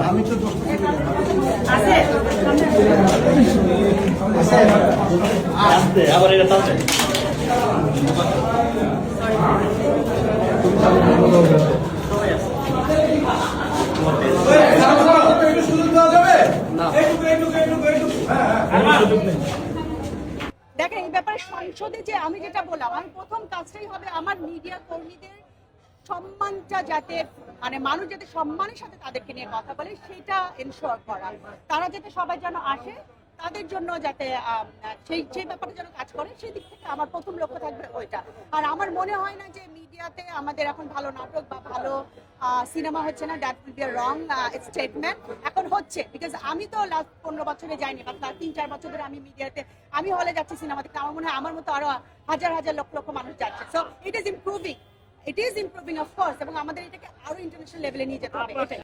আমি তো আবার এটা তাও চাই দেখেন এই ব্যাপারে সংসদে যে আমি যেটা বললাম, আমি প্রথম কাজটাই হবে আমার মিডিয়া কর্মীদের সম্মানটা যাতে মানে মানুষ যাতে সম্মানের সাথে তাদেরকে নিয়ে কথা বলে সেটা এনশিওর করা, তারা যাতে সবাই যেন আসে তাদের জন্য যাতে সেই ব্যাপারে যেন কাজ করে, সেই দিক থেকে আমার প্রথম লক্ষ্য থাকবে ওইটা। আর আমার মনে হয় না যে মিডিয়াতে আমাদের এখন ভালো নাটক বা ভালো সিনেমা হচ্ছে না, that will be a wrong statement. এখন হচ্ছে, বিকজ আমি তো লাস্ট 15 বছরে যাইনি বা 3-4 বছর ধরে আমি মিডিয়াতে, আমি হলে যাচ্ছি সিনেমা দেখতে, আমার মনে হয় আমার মতো আরো হাজার হাজার লক্ষ লক্ষ মানুষ যাচ্ছে। So it is improving, of course, এবং আমাদের এটাকে আরো ইন্টারন্যাশনাল লেভেলে নিয়ে যেতে হবে এটাই।